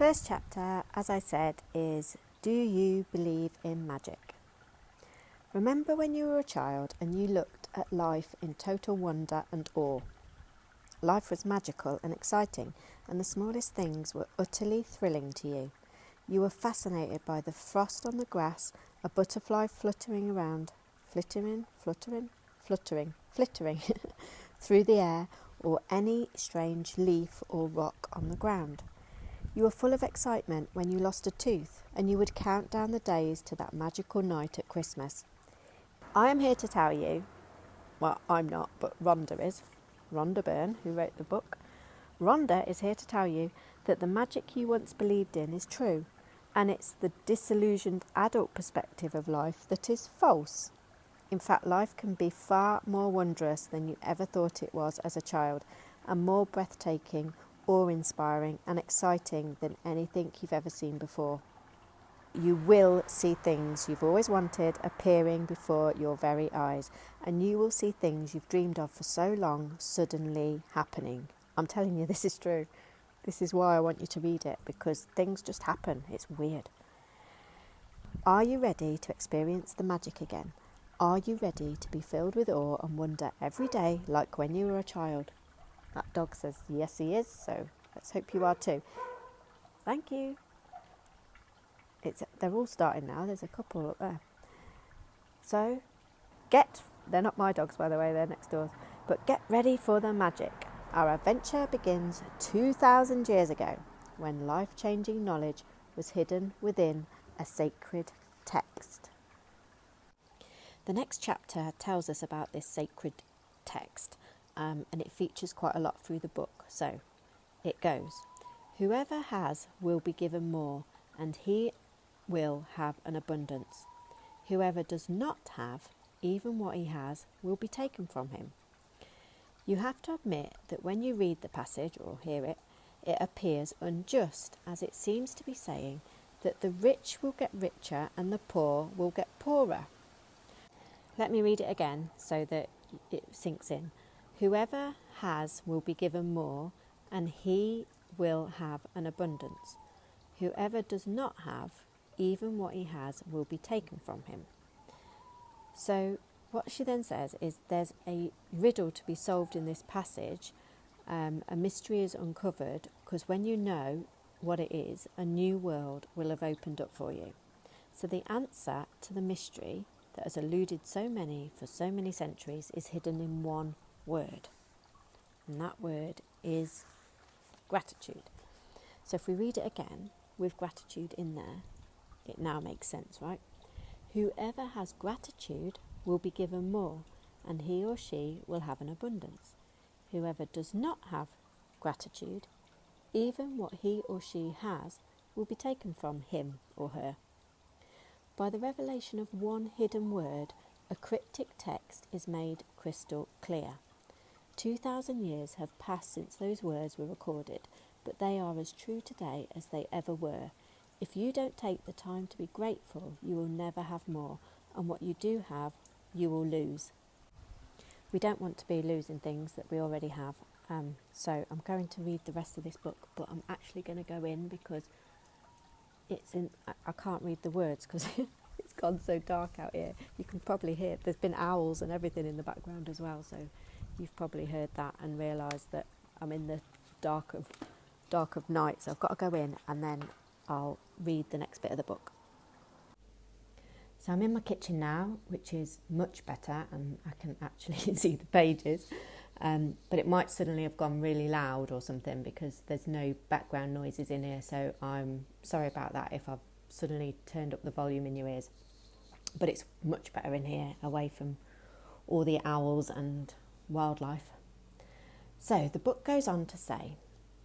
first chapter, as I said, is Do You Believe in Magic? Remember when you were a child and you looked at life in total wonder and awe? Life was magical and exciting, and the smallest things were utterly thrilling to you. You were fascinated by the frost on the grass, a butterfly fluttering around, flittering through the air, or any strange leaf or rock on the ground. You were full of excitement when you lost a tooth, and you would count down the days to that magical night at Christmas. I am here to tell you, well, I'm not, but Rhonda is. Rhonda Byrne, who wrote the book. Rhonda is here to tell you that the magic you once believed in is true, and it's the disillusioned adult perspective of life that is false. In fact, life can be far more wondrous than you ever thought it was as a child, and more breathtaking, awe-inspiring and exciting than anything you've ever seen before. You will see things you've always wanted appearing before your very eyes, and you will see things you've dreamed of for so long suddenly happening. I'm telling you, this is true. This is why I want you to read it, because things just happen. It's weird. Are you ready to experience the magic again? Are you ready to be filled with awe and wonder every day like when you were a child? That dog says yes he is, so let's hope you are too. Thank you. They're all starting now. There's a couple up there. So, they're not my dogs by the way, they're next doors, but get ready for the magic. Our adventure begins 2,000 years ago, when life-changing knowledge was hidden within a sacred text. The next chapter tells us about this sacred text, and it features quite a lot through the book. So it goes, whoever has will be given more, and he will have an abundance. Whoever does not have, even what he has, will be taken from him. You have to admit that when you read the passage or hear it, it appears unjust, as it seems to be saying that the rich will get richer and the poor will get poorer. Let me read it again so that it sinks in. Whoever has will be given more, and he will have an abundance. Whoever does not have, even what he has, will be taken from him. So what she then says is there's a riddle to be solved in this passage. A mystery is uncovered, because when you know what it is, a new world will have opened up for you. So the answer to the mystery that has eluded so many for so many centuries is hidden in one word. And that word is gratitude. So if we read it again with gratitude in there, it now makes sense, right? Whoever has gratitude will be given more, and he or she will have an abundance. Whoever does not have gratitude, even what he or she has, will be taken from him or her. By the revelation of one hidden word, a cryptic text is made crystal clear. 2,000 years have passed since those words were recorded, but they are as true today as they ever were. If you don't take the time to be grateful, you will never have more, and what you do have, you will lose. We don't want to be losing things that we already have. So I'm going to read the rest of this book, but I'm actually going to go in because I can't read the words because it's gone so dark out here. You can probably hear there's been owls and everything in the background as well, so you've probably heard that and realised that I'm in the dark of night. So I've got to go in and then I'll read the next bit of the book. So I'm in my kitchen now, which is much better, and I can actually see the pages. But it might suddenly have gone really loud or something because there's no background noises in here. So I'm sorry about that if I've suddenly turned up the volume in your ears. But it's much better in here, away from all the owls and wildlife. So the book goes on to say,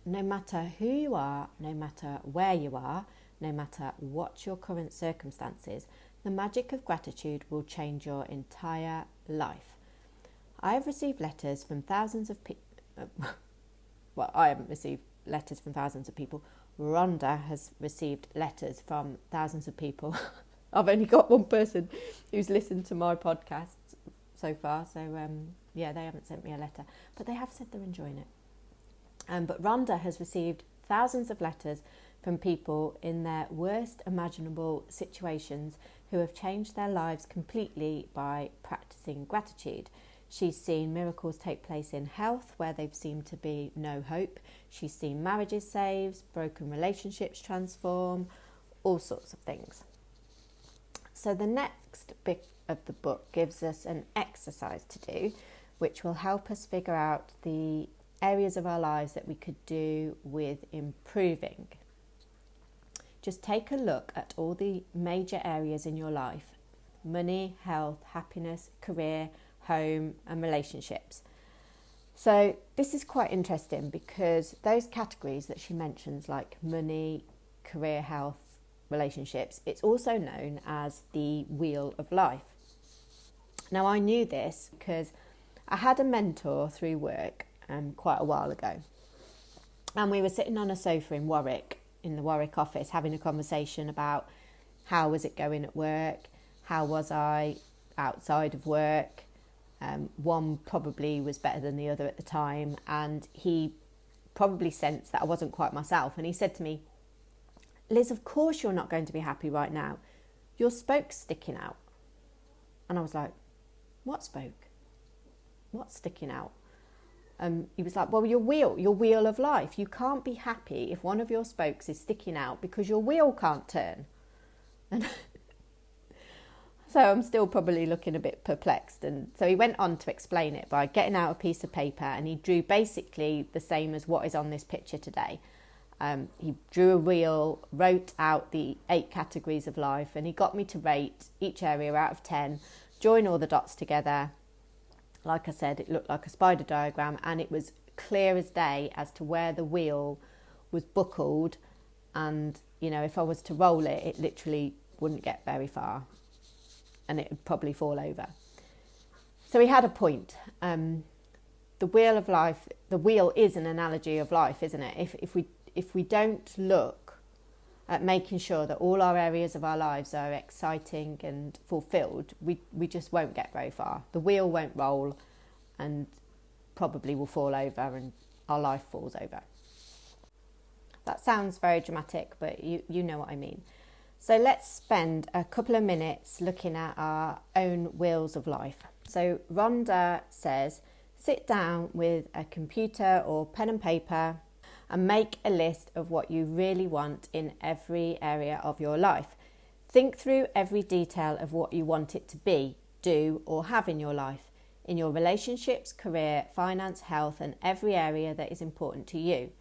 no matter who you are, no matter where you are, no matter what your current circumstances, the magic of gratitude will change your entire life. I have received letters from thousands of people. Well, I haven't received letters from thousands of people. Rhonda has received letters from thousands of people. I've only got one person who's listened to my podcast so far. So, they haven't sent me a letter. But they have said they're enjoying it. But Rhonda has received thousands of letters from people in their worst imaginable situations who have changed their lives completely by practicing gratitude. She's seen miracles take place in health where there seemed to be no hope. She's seen marriages saved, broken relationships transform, all sorts of things. So the next bit of the book gives us an exercise to do, which will help us figure out the areas of our lives that we could do with improving. Just take a look at all the major areas in your life: money, health, happiness, career, home and relationships. So this is quite interesting because those categories that she mentions, like money, career, health, relationships, it's also known as the wheel of life. Now I knew this because I had a mentor through work quite a while ago, and we were sitting on a sofa in Warwick, in the Warwick office, having a conversation about how was it going at work, how was I outside of work. One probably was better than the other at the time, and he probably sensed that I wasn't quite myself, and he said to me, "Liz, of course you're not going to be happy right now. Your spoke's sticking out." And I was like, "What spoke? What's sticking out?" He was like, "Well, your wheel of life. You can't be happy if one of your spokes is sticking out because your wheel can't turn." And so I'm still probably looking a bit perplexed. And so he went on to explain it by getting out a piece of paper, and he drew basically the same as what is on this picture today. He drew a wheel, wrote out the 8 categories of life, and he got me to rate each area out of 10, join all the dots together. Like I said, it looked like a spider diagram, and it was clear as day as to where the wheel was buckled. And, you know, if I was to roll it, it literally wouldn't get very far and it would probably fall over. So he had a point. The wheel of life, the wheel is an analogy of life, isn't it? If we don't look at making sure that all our areas of our lives are exciting and fulfilled, we just won't get very far. The wheel won't roll and probably will fall over and our life falls over. That sounds very dramatic, but you know what I mean. So let's spend a couple of minutes looking at our own wheels of life. So Rhonda says, sit down with a computer or pen and paper and make a list of what you really want in every area of your life. Think through every detail of what you want it to be, do, or have in your life, in your relationships, career, finance, health, and every area that is important to you.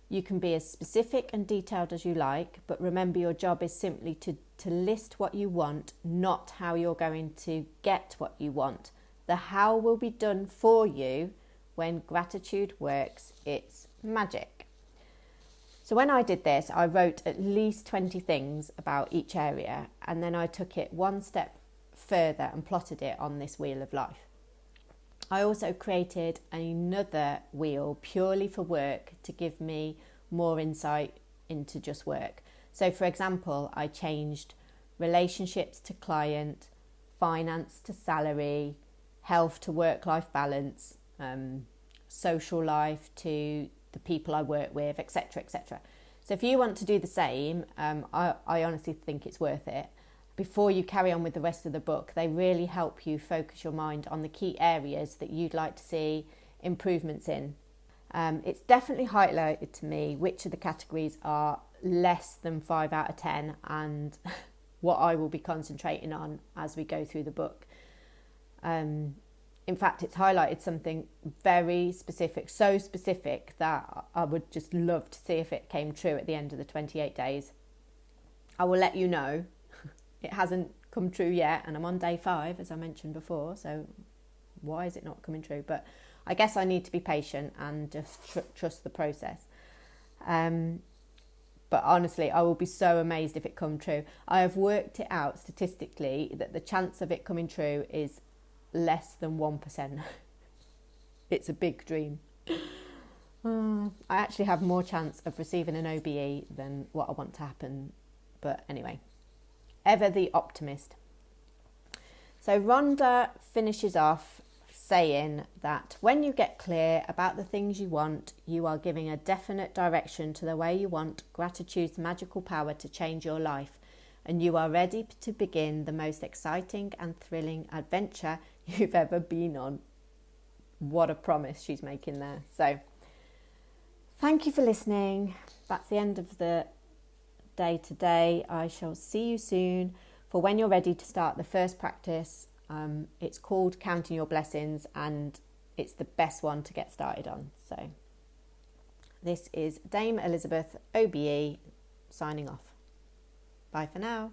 You can be as specific and detailed as you like, but remember your job is simply to list what you want, not how you're going to get what you want. The how will be done for you. When gratitude works, it's magic. So when I did this, I wrote at least 20 things about each area, and then I took it one step further and plotted it on this wheel of life. I also created another wheel purely for work to give me more insight into just work. So for example, I changed relationships to client, finance to salary, health to work-life balance, social life to the people I work with, etc., etc. So if you want to do the same, I honestly think it's worth it. Before you carry on with the rest of the book, they really help you focus your mind on the key areas that you'd like to see improvements in. It's definitely highlighted to me which of the categories are less than 5 out of 10 and what I will be concentrating on as we go through the book. In fact, it's highlighted something very specific, so specific that I would just love to see if it came true at the end of the 28 days. I will let you know. It hasn't come true yet, and I'm on day 5, as I mentioned before, so why is it not coming true? But I guess I need to be patient and just trust the process. But honestly, I will be so amazed if it comes true. I have worked it out statistically that the chance of it coming true is less than 1%. It's a big dream. I actually have more chance of receiving an OBE than what I want to happen. But anyway, ever the optimist. So Rhonda finishes off saying that when you get clear about the things you want, you are giving a definite direction to the way you want gratitude's magical power to change your life, and you are ready to begin the most exciting and thrilling adventure you've ever been on. What a promise she's making there. So thank you for listening. That's the end of the day today. I shall see you soon for when you're ready to start the first practice. It's called Counting Your Blessings, and it's the best one to get started on. So this is Dame Elizabeth OBE signing off. Bye for now.